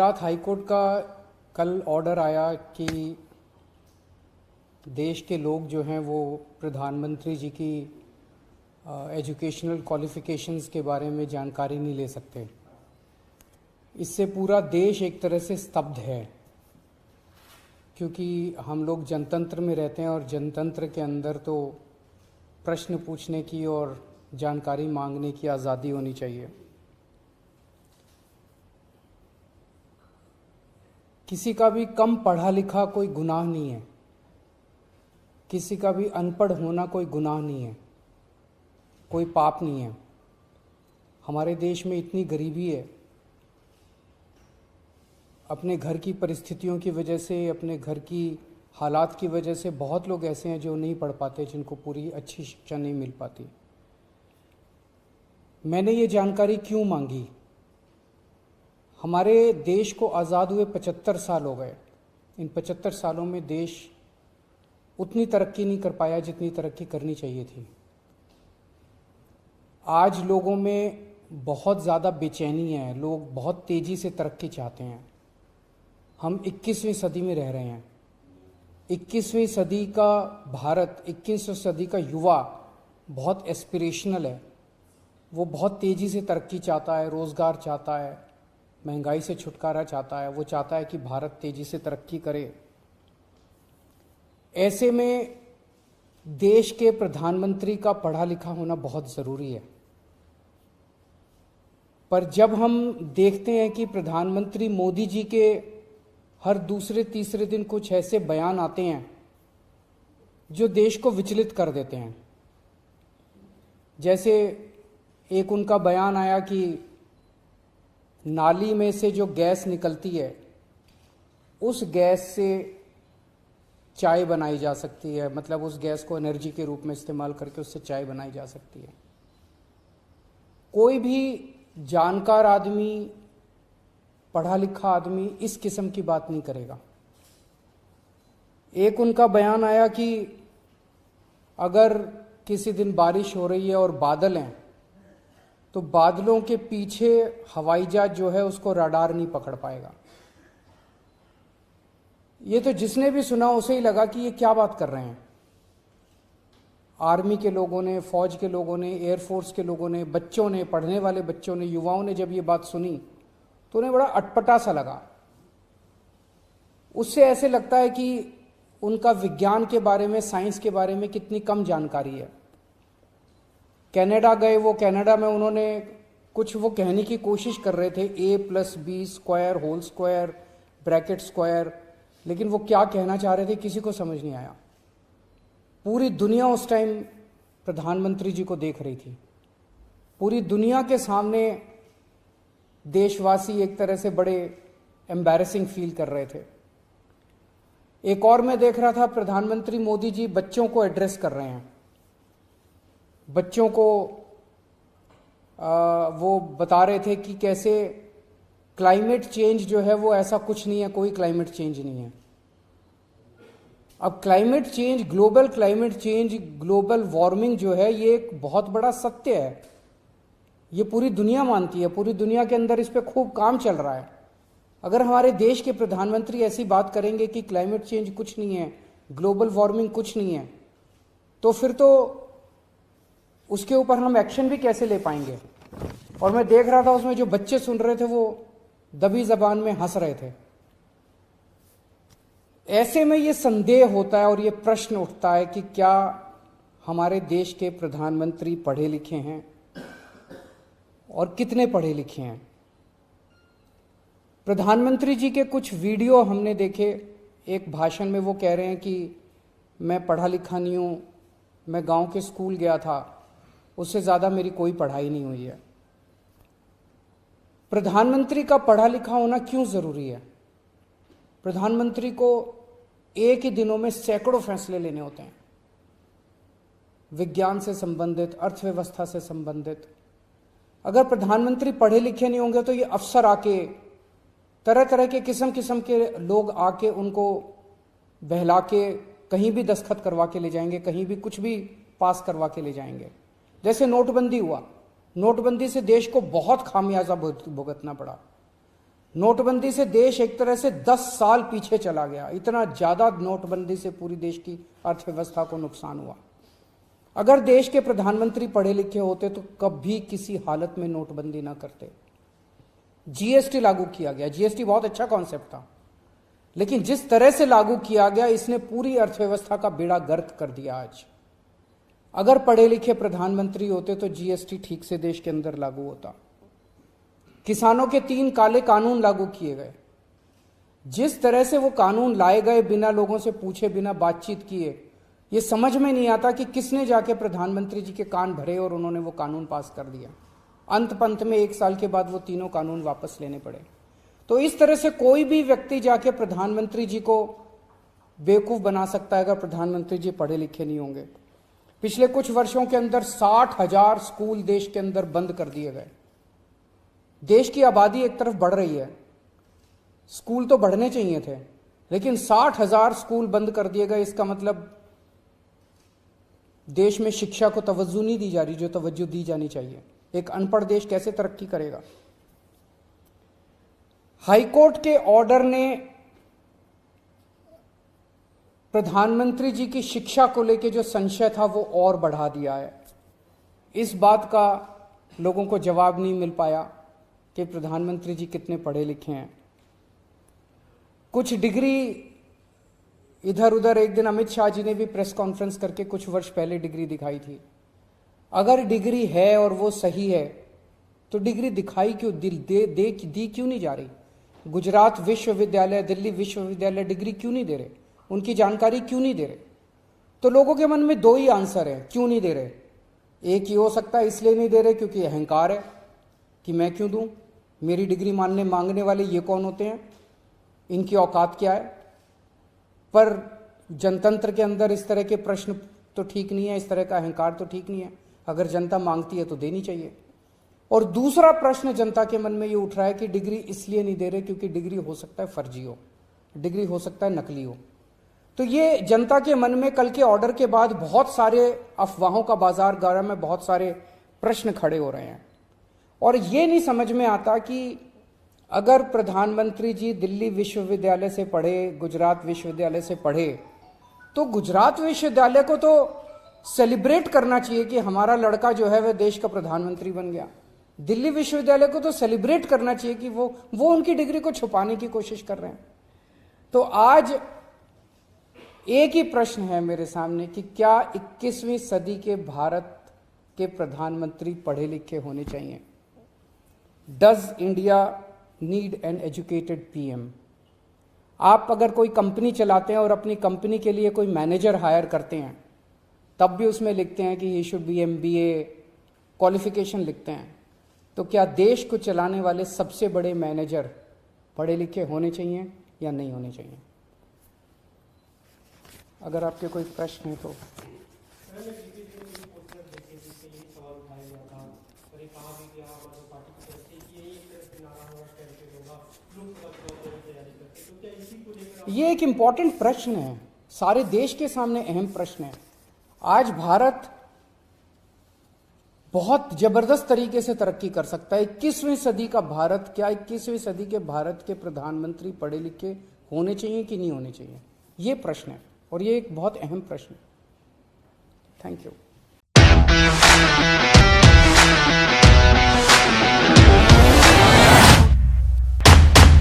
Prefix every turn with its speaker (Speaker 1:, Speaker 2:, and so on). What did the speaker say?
Speaker 1: Gujarat high court का कल order आया कि देश के लोग जो हैं वो प्रधानमंत्री जी की एजुकेशनल क्वालिफ़िकेशंस के बारे में जानकारी नहीं ले सकते। इससे पूरा देश एक तरह से स्तब्ध है, क्योंकि हम लोग जनतंत्र में रहते हैं और जनतंत्र के अंदर तो प्रश्न पूछने की और जानकारी मांगने की आज़ादी होनी चाहिए। किसी का भी कम पढ़ा लिखा कोई गुनाह नहीं है, किसी का भी अनपढ़ होना कोई गुनाह नहीं है, कोई पाप नहीं है। हमारे देश में इतनी गरीबी है, अपने घर की परिस्थितियों की वजह से, अपने घर की हालात की वजह से बहुत लोग ऐसे हैं जो नहीं पढ़ पाते, जिनको पूरी अच्छी शिक्षा नहीं मिल पाती। मैंने ये जानकारी क्यों मांगी? हमारे देश को आज़ाद हुए 75 साल हो गए। इन 75 सालों में देश उतनी तरक्की नहीं कर पाया जितनी तरक्की करनी चाहिए थी। आज लोगों में बहुत ज़्यादा बेचैनी है, लोग बहुत तेज़ी से तरक्की चाहते हैं। हम 21वीं सदी में रह रहे हैं। 21वीं सदी का भारत, 21वीं सदी का युवा बहुत एस्पिरेशनल है। वो बहुत तेज़ी से तरक्की चाहता है, रोज़गार चाहता है, महंगाई से छुटकारा चाहता है। वो चाहता है कि भारत तेज़ी से तरक्की करे। ऐसे में देश के प्रधानमंत्री का पढ़ा लिखा होना बहुत ज़रूरी है। पर जब हम देखते हैं कि प्रधानमंत्री मोदी जी के हर दूसरे तीसरे दिन कुछ ऐसे बयान आते हैं जो देश को विचलित कर देते हैं। जैसे एक उनका बयान आया कि नाली में से जो गैस निकलती है, उस गैस से चाय बनाई जा सकती है, मतलब उस गैस को एनर्जी के रूप में इस्तेमाल करके उससे चाय बनाई जा सकती है। कोई भी जानकार आदमी, पढ़ा लिखा आदमी इस किस्म की बात नहीं करेगा। एक उनका बयान आया कि अगर किसी दिन बारिश हो रही है और बादल हैं, तो बादलों के पीछे हवाई जहाज जो है उसको रडार नहीं पकड़ पाएगा। ये तो जिसने भी सुना उसे ही लगा कि ये क्या बात कर रहे हैं। आर्मी के लोगों ने, फौज के लोगों ने, एयरफोर्स के लोगों ने, बच्चों ने, पढ़ने वाले बच्चों ने, युवाओं ने जब ये बात सुनी तो उन्हें बड़ा अटपटा सा लगा। उससे ऐसे लगता है कि उनका विज्ञान के बारे में, साइंस के बारे में कितनी कम जानकारी है। कनाडा गए, वो कनाडा में उन्होंने कुछ वो कहने की कोशिश कर रहे थे, a+b² whole square bracket square, लेकिन वो क्या कहना चाह रहे थे किसी को समझ नहीं आया। पूरी दुनिया उस टाइम प्रधानमंत्री जी को देख रही थी। पूरी दुनिया के सामने देशवासी एक तरह से बड़े एम्बैरेसिंग फील कर रहे थे। एक और मैं देख रहा था, प्रधानमंत्री मोदी जी बच्चों को एड्रेस कर रहे हैं। बच्चों को वो बता रहे थे कि कैसे क्लाइमेट चेंज जो है वो ऐसा कुछ नहीं है, कोई क्लाइमेट चेंज नहीं है। अब climate change, global climate change, global warming जो है ये एक बहुत बड़ा सत्य है। ये पूरी दुनिया मानती है, पूरी दुनिया के अंदर इस पे खूब काम चल रहा है। अगर हमारे देश के प्रधानमंत्री ऐसी बात करेंगे कि क्लाइमेट चेंज कुछ नहीं है, ग्लोबल वार्मिंग कुछ नहीं है, तो फिर तो उसके ऊपर हम एक्शन भी कैसे ले पाएंगे। और मैं देख रहा था उसमें जो बच्चे सुन रहे थे वो दबी जबान में हंस रहे थे। ऐसे में ये संदेह होता है और ये प्रश्न उठता है कि क्या हमारे देश के प्रधानमंत्री पढ़े लिखे हैं और कितने पढ़े लिखे हैं। प्रधानमंत्री जी के कुछ वीडियो हमने देखे। एक भाषण में वो कह रहे हैं कि मैं पढ़ा लिखा नहीं हूं, मैं गांव के स्कूल गया था, उससे ज़्यादा मेरी कोई पढ़ाई नहीं हुई है। प्रधानमंत्री का पढ़ा लिखा होना क्यों ज़रूरी है? प्रधानमंत्री को एक ही दिनों में सैकड़ों फैसले लेने होते हैं, विज्ञान से संबंधित, अर्थव्यवस्था से संबंधित। अगर प्रधानमंत्री पढ़े लिखे नहीं होंगे तो ये अफसर आके, तरह तरह के किस्म किस्म के लोग आके उनको बहला के कहीं भी दस्तखत करवा के ले जाएंगे, कहीं भी कुछ भी पास करवा के ले जाएंगे। जैसे नोटबंदी हुआ, नोटबंदी से देश को बहुत खामियाजा भुगतना पड़ा। नोटबंदी से देश एक तरह से 10 साल पीछे चला गया। इतना ज्यादा नोटबंदी से पूरी देश की अर्थव्यवस्था को नुकसान हुआ। अगर देश के प्रधानमंत्री पढ़े लिखे होते तो कभी किसी हालत में नोटबंदी ना करते। जीएसटी लागू किया गया। जीएसटी बहुत अच्छा कॉन्सेप्ट था, लेकिन जिस तरह से लागू किया गया इसने पूरी अर्थव्यवस्था का बेड़ा गर्क कर दिया। आज अगर पढ़े लिखे प्रधानमंत्री होते तो जीएसटी ठीक से देश के अंदर लागू होता। किसानों के 3 काले कानून लागू किए गए। जिस तरह से वो कानून लाए गए बिना लोगों से पूछे, बिना बातचीत किए, ये समझ में नहीं आता कि किसने जाके प्रधानमंत्री जी के कान भरे और उन्होंने वो कानून पास कर दिया। अंत पंत में 1 साल के बाद वो तीनों कानून वापस लेने पड़े। तो इस तरह से कोई भी व्यक्ति जाके प्रधानमंत्री जी को बेवकूफ बना सकता है अगर प्रधानमंत्री जी पढ़े लिखे नहीं होंगे। पिछले कुछ वर्षों के अंदर 60,000 स्कूल देश के अंदर बंद कर दिए गए। देश की आबादी एक तरफ बढ़ रही है, स्कूल तो बढ़ने चाहिए थे, लेकिन 60,000 स्कूल बंद कर दिए गए। इसका मतलब देश में शिक्षा को तवज्जो नहीं दी जा रही जो तवज्जो दी जानी चाहिए। एक अनपढ़ देश कैसे तरक्की करेगा। हाईकोर्ट के ऑर्डर ने प्रधानमंत्री जी की शिक्षा को लेकर जो संशय था वो और बढ़ा दिया है। इस बात का लोगों को जवाब नहीं मिल पाया कि प्रधानमंत्री जी कितने पढ़े लिखे हैं। कुछ डिग्री इधर उधर, एक दिन अमित शाह जी ने भी प्रेस कॉन्फ्रेंस करके कुछ वर्ष पहले डिग्री दिखाई थी। अगर डिग्री है और वो सही है तो डिग्री दिखाई क्यों, दी क्यों नहीं जा रही। गुजरात विश्वविद्यालय, दिल्ली विश्वविद्यालय डिग्री क्यों नहीं दे रहे, उनकी जानकारी क्यों नहीं दे रहे। तो लोगों के मन में 2 ही आंसर है क्यों नहीं दे रहे। एक ही हो सकता है इसलिए नहीं दे रहे क्योंकि अहंकार है कि मैं क्यों दूं, मेरी डिग्री मांगने वाले ये कौन होते हैं, इनकी औकात क्या है। पर जनतंत्र के अंदर इस तरह के प्रश्न तो ठीक नहीं है, इस तरह का अहंकार तो ठीक नहीं है। अगर जनता मांगती है तो देनी चाहिए। और दूसरा प्रश्न जनता के मन में ये उठ रहा है कि डिग्री इसलिए नहीं दे रहे क्योंकि डिग्री हो सकता है फर्जी हो, डिग्री हो सकता है नकली हो। तो ये जनता के मन में कल के ऑर्डर के बाद बहुत सारे अफवाहों का बाजार गर्म है, बहुत सारे प्रश्न खड़े हो रहे हैं। और ये नहीं समझ में आता कि अगर प्रधानमंत्री जी दिल्ली विश्वविद्यालय से पढ़े, गुजरात विश्वविद्यालय से पढ़े, तो गुजरात विश्वविद्यालय को तो सेलिब्रेट करना चाहिए कि हमारा लड़का जो है वह देश का प्रधानमंत्री बन गया। दिल्ली विश्वविद्यालय को तो सेलिब्रेट करना चाहिए कि वो उनकी डिग्री को छुपाने की कोशिश कर रहे हैं। तो आज एक ही प्रश्न है मेरे सामने कि क्या 21वीं सदी के भारत के प्रधानमंत्री पढ़े लिखे होने चाहिए। Does India need an educated PM. आप अगर कोई कंपनी चलाते हैं और अपनी कंपनी के लिए कोई मैनेजर हायर करते हैं, तब भी उसमें लिखते हैं कि he should be MBA qualification लिखते हैं। तो क्या देश को चलाने वाले सबसे बड़े मैनेजर पढ़े लिखे होने चाहिए या नहीं होने चाहिए। अगर आपके कोई प्रश्न है तो। ये एक इंपॉर्टेंट प्रश्न है, सारे देश के सामने अहम प्रश्न है। आज भारत बहुत जबरदस्त तरीके से तरक्की कर सकता है। 21वीं सदी का भारत, क्या 21वीं सदी के भारत के प्रधानमंत्री पढ़े लिखे होने चाहिए कि नहीं होने चाहिए, ये प्रश्न है और ये एक बहुत अहम प्रश्न है। Thank you.